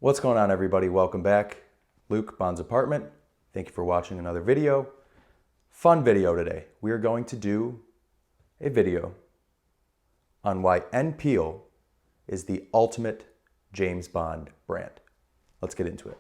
What's going on, everybody? Welcome back. Luke, Bond's Apartment. Thank you for watching another video. Fun video today. We are going to do a video on why Peal is the ultimate James Bond brand. Let's get into it.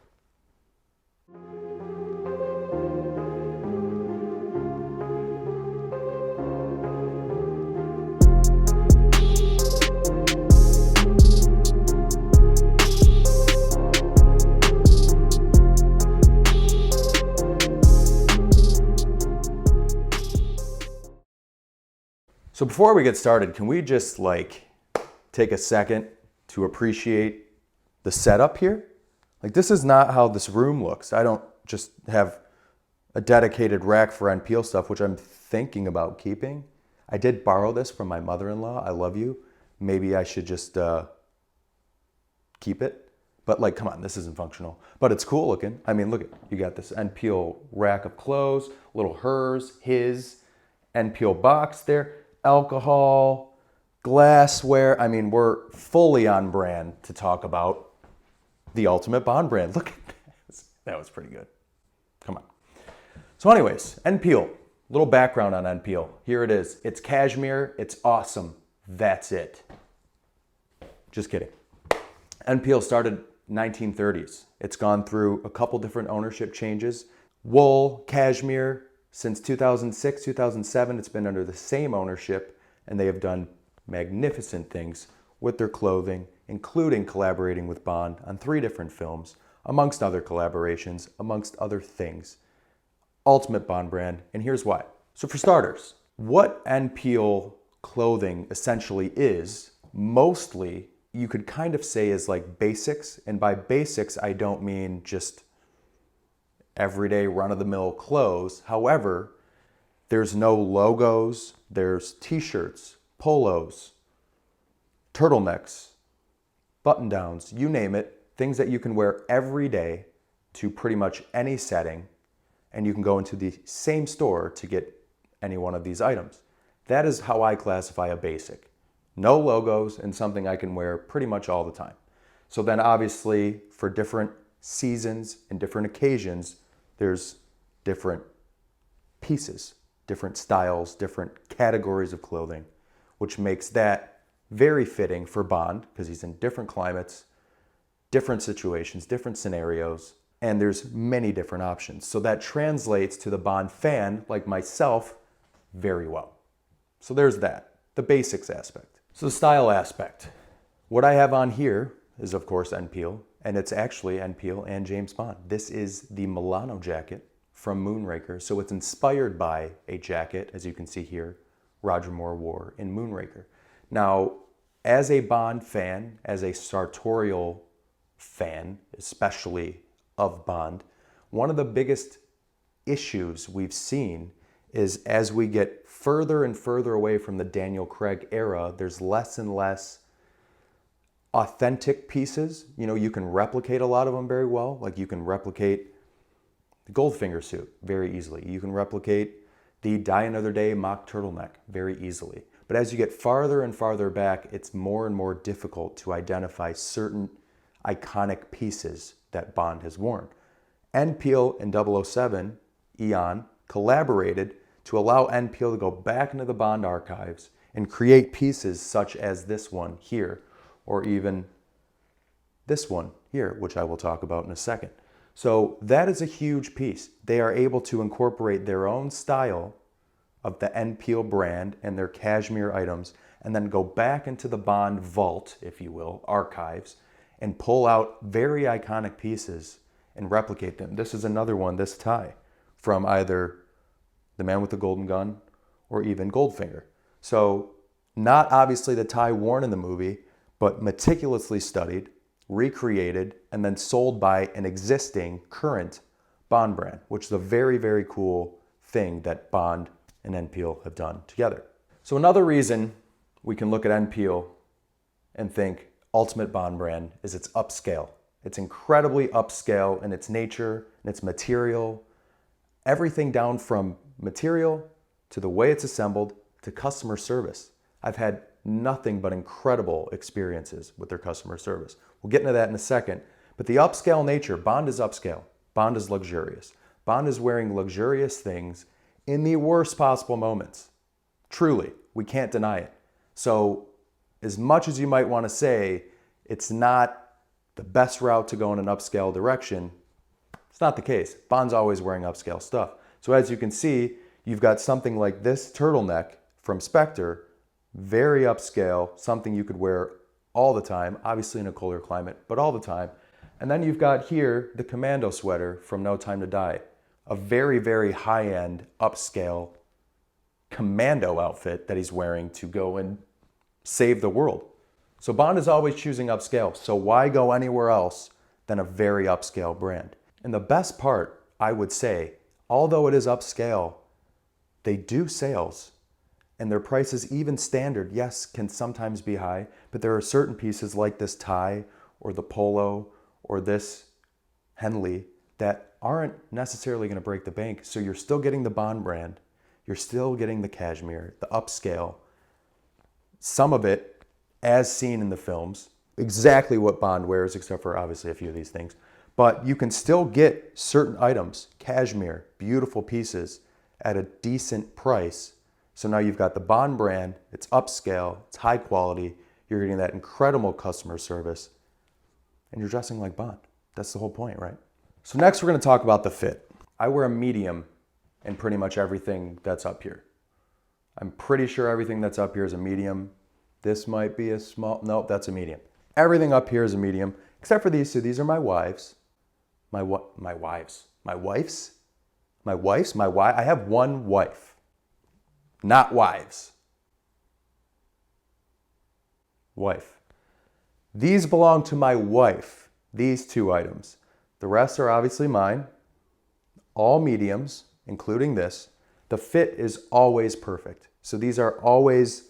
So before we get started, can we just take a second to appreciate the setup here? This is not how this room looks. I don't just have a dedicated rack for Peal stuff, which I'm thinking about keeping. I did borrow this from my mother-in-law. I love you. Maybe I should just keep it. But come on, this isn't functional. But it's cool looking. I mean, look at, you got this Peal rack of clothes, little hers, his, Peal box there. Alcohol, glassware. I mean, we're fully on brand to talk about the ultimate Bond brand. Look at this. That was pretty good. Come on. So anyways, Peal. Little background on Peal. Here it is. It's cashmere. It's awesome. That's it. Just kidding. Peal started 1930s. It's gone through a couple different ownership changes. Wool, cashmere. Since 2006, 2007, it's been under the same ownership, and they have done magnificent things with their clothing, including collaborating with Bond on 3 different films, amongst other collaborations, amongst other things. Ultimate Bond brand, and here's why. So for starters, what Peal clothing essentially is, mostly, you could kind of say is basics, and by basics, I don't mean just everyday run-of-the-mill clothes. However, there's no logos, there's t-shirts, polos, turtlenecks, button-downs, you name it, things that you can wear every day to pretty much any setting, and you can go into the same store to get any one of these items. That is how I classify a basic. No logos and something I can wear pretty much all the time. So then obviously for different seasons and different occasions, there's different pieces, different styles, different categories of clothing, which makes that very fitting for Bond because he's in different climates, different situations, different scenarios, and there's many different options. So that translates to the Bond fan like myself very well. So there's that, the basics aspect. So the style aspect. What I have on here is of course Peal. And it's actually Peal and James Bond. This is the Milano jacket from Moonraker. So it's inspired by a jacket, as you can see here, Roger Moore wore in Moonraker. Now, as a Bond fan, as a sartorial fan, especially of Bond, one of the biggest issues we've seen is as we get further and further away from the Daniel Craig era, there's less and less authentic pieces. You can replicate a lot of them very well. You can replicate the Goldfinger suit very easily. You can replicate the Die Another Day mock turtleneck very easily. But as you get farther and farther back, it's more and more difficult to identify certain iconic pieces that Bond has worn. Peal and 007, Eon, collaborated to allow Peal to go back into the Bond archives and create pieces such as this one here, or even this one here, which I will talk about in a second. So that is a huge piece. They are able to incorporate their own style of the Peal brand and their cashmere items, and then go back into the Bond vault, if you will, archives, and pull out very iconic pieces and replicate them. This is another one, this tie, from either The Man with the Golden Gun or even Goldfinger. So not obviously the tie worn in the movie, but meticulously studied, recreated, and then sold by an existing current Bond brand, which is a very, very cool thing that Bond and Peal have done together. So another reason we can look at Peal and think ultimate Bond brand is its upscale. It's incredibly upscale in its nature and its material, everything down from material to the way it's assembled to customer service. I've had nothing but incredible experiences with their customer service. We'll get into that in a second, But the upscale nature, Bond is upscale. Bond is luxurious. Bond is wearing luxurious things in the worst possible moments. Truly, we can't deny it. So as much as you might want to say it's not the best route to go in an upscale direction, it's not the case. Bond's always wearing upscale stuff. So as you can see, you've got something like this turtleneck from Spectre, very upscale, something you could wear all the time, obviously in a colder climate, but all the time. And then you've got here the commando sweater from No Time to Die, a very, very high-end, upscale commando outfit that he's wearing to go and save the world. So Bond is always choosing upscale, so why go anywhere else than a very upscale brand? And the best part, I would say, although it is upscale, they do sales. And their prices, even standard, yes, can sometimes be high, but there are certain pieces like this tie or the polo or this Henley that aren't necessarily going to break the bank. So you're still getting the Bond brand. You're still getting the Cashmere, the upscale. Some of it, as seen in the films, exactly what Bond wears, except for obviously a few of these things. But you can still get certain items, Cashmere, beautiful pieces, at a decent price. So now you've got the Bond brand, it's upscale, it's high quality, you're getting that incredible customer service, and you're dressing like Bond. That's the whole point, right? So next we're going to talk about the fit. I wear a medium in pretty much everything that's up here. I'm pretty sure everything that's up here is a medium. This might be a small, nope, that's a medium. Everything up here is a medium, except for these two. These are my wives. My wives? I have one wife, not wives. Wife. These belong to my wife, these two items. The rest are obviously mine, all mediums, including this. The fit is always perfect. So these are always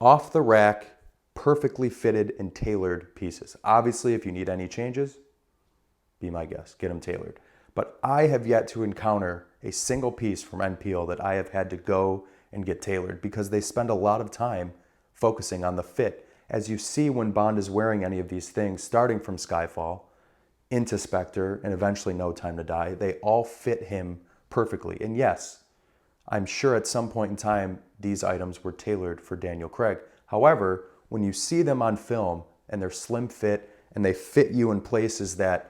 off the rack, perfectly fitted and tailored pieces. Obviously, if you need any changes, be my guest, get them tailored. But I have yet to encounter a single piece from Peal that I have had to go and get tailored because they spend a lot of time focusing on the fit. As you see when Bond is wearing any of these things, starting from Skyfall into Spectre and eventually No Time to Die, they all fit him perfectly. And yes, I'm sure at some point in time, these items were tailored for Daniel Craig. However, when you see them on film and they're slim fit and they fit you in places that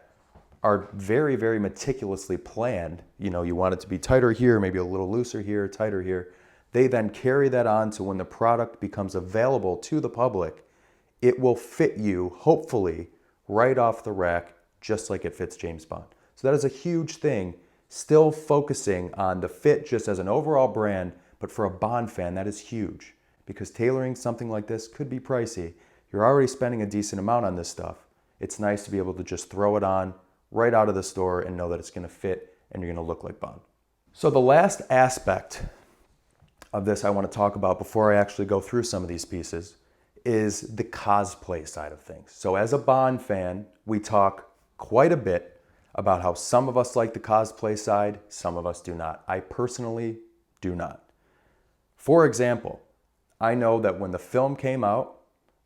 are very, very meticulously planned, you know, you want it to be tighter here, maybe a little looser here, tighter here. They then carry that on to when the product becomes available to the public, it will fit you, hopefully, right off the rack, just like it fits James Bond. So that is a huge thing, still focusing on the fit just as an overall brand, but for a Bond fan, that is huge. Because tailoring something like this could be pricey. You're already spending a decent amount on this stuff. It's nice to be able to just throw it on right out of the store and know that it's gonna fit and you're gonna look like Bond. So the last aspect of this I want to talk about before I actually go through some of these pieces is the cosplay side of things. So as a Bond fan, we talk quite a bit about how some of us like the cosplay side, some of us do not. I personally do not. For example, I know that when the film came out,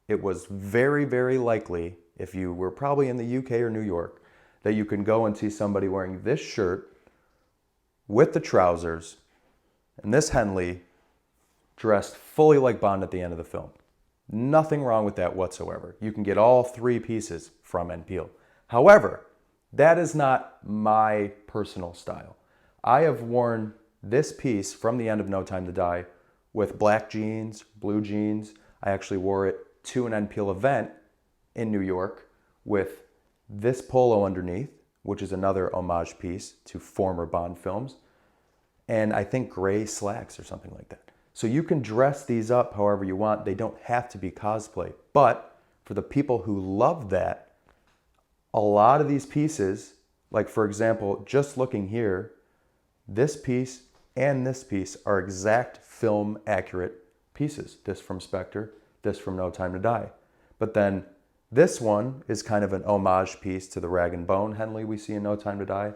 it was very, very likely, if you were probably in the UK or New York, that you can go and see somebody wearing this shirt with the trousers and this Henley dressed fully like Bond at the end of the film. Nothing wrong with that whatsoever. You can get all three pieces from Peal. However, that is not my personal style. I have worn this piece from the end of No Time to Die with black jeans, blue jeans. I actually wore it to an Peal event in New York with this polo underneath, which is another homage piece to former Bond films, and I think gray slacks or something like that. So you can dress these up however you want. They don't have to be cosplay. But for the people who love that, a lot of these pieces, like for example, just looking here, this piece and this piece are exact film accurate pieces. This from Spectre, this from No Time to Die. But then this one is kind of an homage piece to the rag and bone Henley we see in No Time to Die.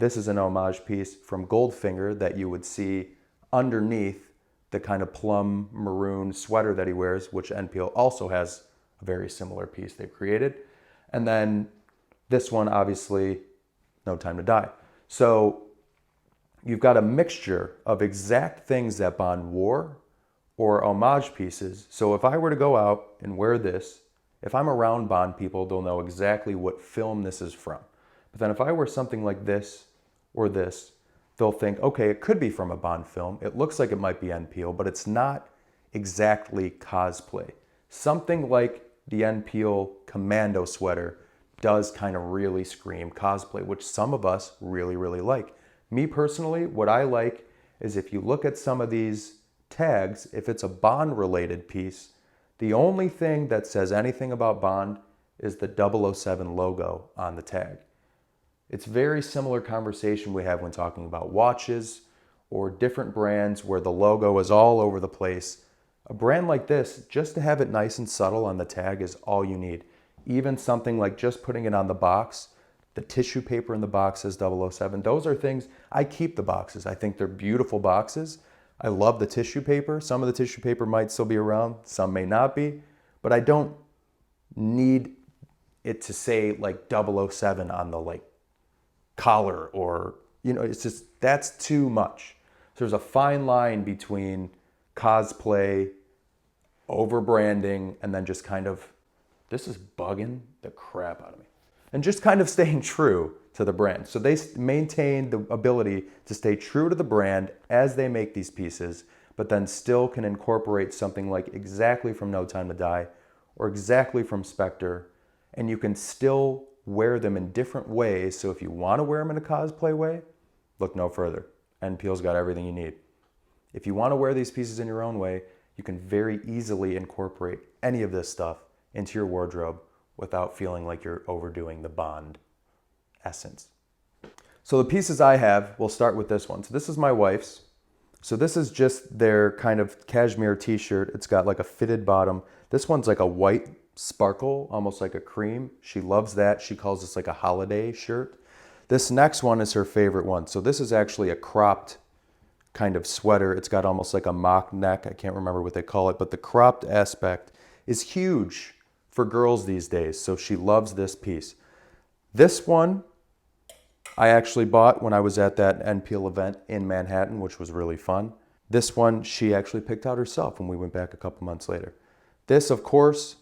This is an homage piece from Goldfinger that you would see underneath the kind of plum maroon sweater that he wears, which Peal also has a very similar piece they've created. And then This one, obviously, No Time to Die. So you've got a mixture of exact things that Bond wore or homage pieces. So if I were to go out and wear this, if I'm around Bond people, they'll know exactly what film this is from. But then if I wear something like this or this, they'll think, okay, it could be from a Bond film. It looks like it might be Peal, but it's not exactly cosplay. Something like the Peal commando sweater does kind of really scream cosplay, which some of us really, really like. Me personally, what I like is if you look at some of these tags, if it's a Bond related piece, the only thing that says anything about Bond is the 007 logo on the tag. It's very similar conversation we have when talking about watches or different brands where the logo is all over the place. A brand like this, just to have it nice and subtle on the tag is all you need. Even something like just putting it on the box, the tissue paper in the box says 007. Those are things, I keep the boxes. I think they're beautiful boxes. I love the tissue paper. Some of the tissue paper might still be around, some may not be, but I don't need it to say like 007 on the like collar or, you know, it's just, that's too much. So there's a fine line between cosplay, over branding, and then just kind of, this is bugging the crap out of me. And just kind of staying true to the brand. So they maintain the ability to stay true to the brand as they make these pieces, but then still can incorporate something like exactly from No Time to Die or exactly from Spectre, and you can still wear them in different ways. So if you want to wear them in a cosplay way, look no further. Peal's got everything you need. If you want to wear these pieces in your own way, you can very easily incorporate any of this stuff into your wardrobe without feeling like you're overdoing the Bond essence. So the pieces I have, we'll start with this one. So this is my wife's. So this is just their kind of cashmere t-shirt. It's got like a fitted bottom. This one's like a white sparkle, almost like a cream. She loves that. She calls this like a holiday shirt. This next one is her favorite one. So this is actually a cropped kind of sweater. It's got almost like a mock neck. I can't remember what they call it, but the cropped aspect is huge for girls these days. So she loves this piece. This one I actually bought when I was at that Peal event in Manhattan, which was really fun. This one she actually picked out herself when we went back a couple months later. This, of course,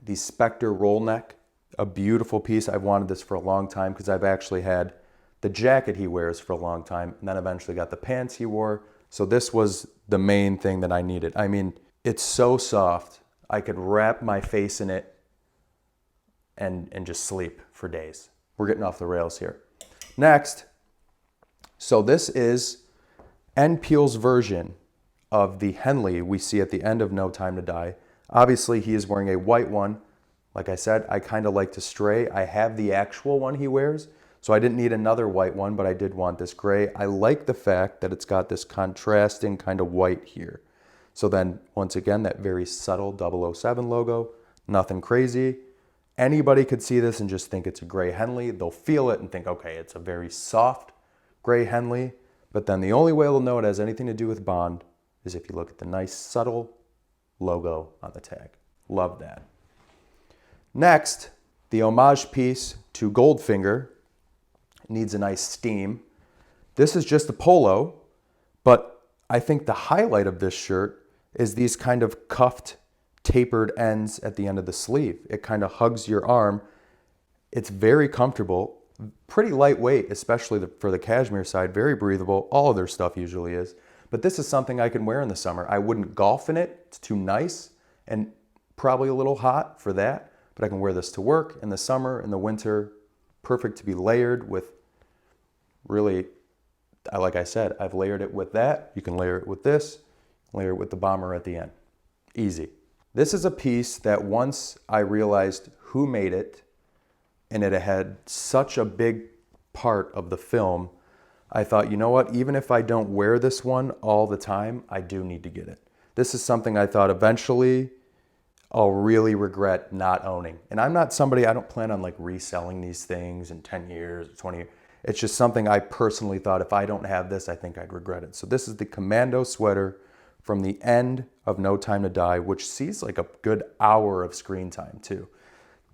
the Spectre roll neck, a beautiful piece. I've wanted this for a long time because I've actually had the jacket he wears for a long time, and then eventually got the pants he wore. So this was the main thing that I needed. I mean, it's so soft. I could wrap my face in it and just sleep for days. We're getting off the rails here. Next, so this is Peal's version of the Henley we see at the end of No Time to Die. Obviously, he is wearing a white one. Like I said, I kind of like to stray. I have the actual one he wears, so I didn't need another white one, but I did want this gray. I like the fact that it's got this contrasting kind of white here. So then, once again, that very subtle 007 logo, nothing crazy. Anybody could see this and just think it's a gray Henley. They'll feel it and think, okay, it's a very soft gray Henley. But then the only way they'll know it has anything to do with Bond is if you look at the nice subtle logo on the tag. Love that. Next, the homage piece to Goldfinger needs a nice steam. This is just a polo, but I think the highlight of this shirt is these kind of cuffed, tapered ends at the end of the sleeve. It kind of hugs your arm. It's very comfortable, pretty lightweight, especially for the cashmere side, very breathable. All of their stuff usually is. But this is something I can wear in the summer. I wouldn't golf in it. It's too nice and probably a little hot for that. But I can wear this to work in the summer, in the winter. Perfect to be layered with really, like I said, I've layered it with that. You can layer it with this, layer it with the bomber at the end. Easy. This is a piece that once I realized who made it, and it had such a big part of the film, I thought, you know what, even if I don't wear this one all the time, I do need to get it. This is something I thought eventually I'll really regret not owning. And I'm not somebody, I don't plan on like reselling these things in 10 years, 20 years. It's just something I personally thought if I don't have this, I think I'd regret it. So this is the commando sweater from the end of No Time to Die, which sees like a good hour of screen time too.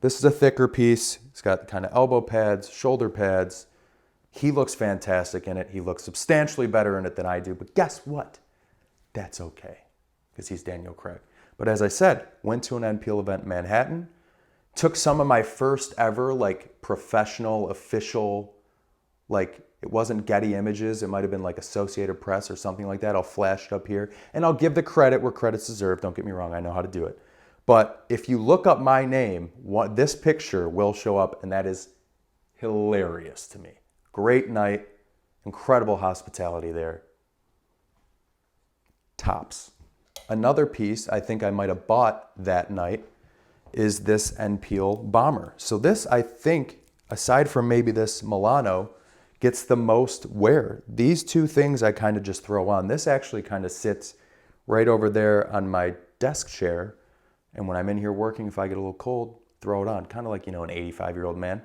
This is a thicker piece. It's got kind of elbow pads, shoulder pads. He looks fantastic in it. He looks substantially better in it than I do. But guess what? That's okay, because he's Daniel Craig. But as I said, went to an Peal event in Manhattan, took some of my first ever like professional, official, like it wasn't Getty Images, it might have been like Associated Press or something like that. I'll flash it up here and I'll give the credit where credit's deserved. Don't get me wrong, I know how to do it. But if you look up my name, this picture will show up, and that is hilarious to me. Great night, incredible hospitality there. Tops. Another piece I think I might have bought that night is this Peal bomber. So this, I think, aside from maybe this Milano, gets the most wear. These two things I kind of just throw on. This actually kind of sits right over there on my desk chair. And when I'm in here working, if I get a little cold, throw it on. Kind of like, an 85-year-old man.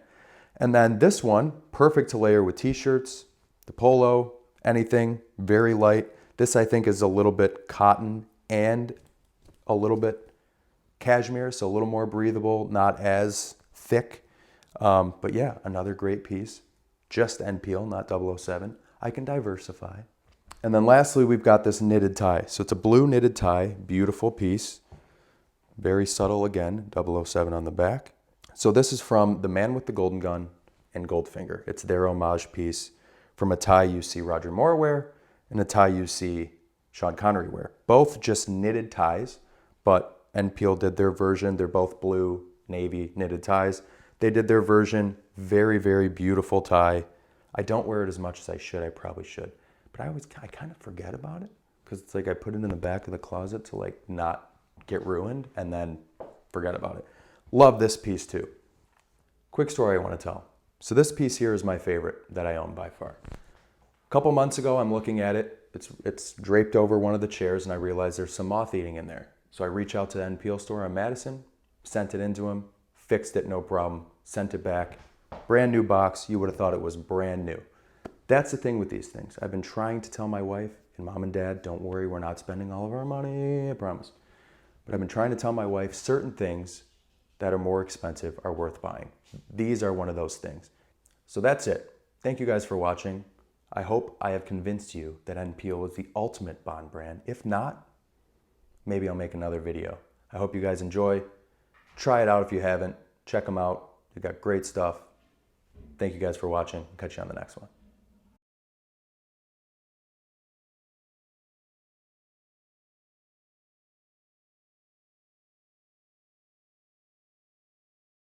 And then this one, perfect to layer with t-shirts, the polo, anything, very light. This I think is a little bit cotton and a little bit cashmere, so a little more breathable, not as thick. But yeah, another great piece. Just Peal, not 007. I can diversify. And then lastly, we've got this knitted tie. So it's a blue knitted tie, beautiful piece. Very subtle again, 007 on the back. So this is from The Man with the Golden Gun and Goldfinger. It's their homage piece from a tie you see Roger Moore wear and a tie you see Sean Connery wear. Both just knitted ties, but Peal did their version. They're both blue, navy knitted ties. They did their version, very, very beautiful tie. I don't wear it as much as I should. I probably should. But I kind of forget about it because it's like I put it in the back of the closet to like not get ruined and then forget about it. Love this piece too. Quick story I want to tell. So this piece here is my favorite that I own by far. A couple months ago, I'm looking at it. It's draped over one of the chairs and I realize there's some moth eating in there. So I reach out to the Peal store on Madison, sent it into him, fixed it, no problem, sent it back. Brand new box. You would have thought it was brand new. That's the thing with these things. I've been trying to tell my wife and mom and dad, don't worry, we're not spending all of our money, I promise. But I've been trying to tell my wife certain things that are more expensive are worth buying. These are one of those things. So that's it. Thank you guys for watching. I hope I have convinced you that Peal is the ultimate Bond brand. If not, maybe I'll make another video. I hope you guys enjoy. Try it out if you haven't. Check them out. They got great stuff. Thank you guys for watching. Catch you on the next one.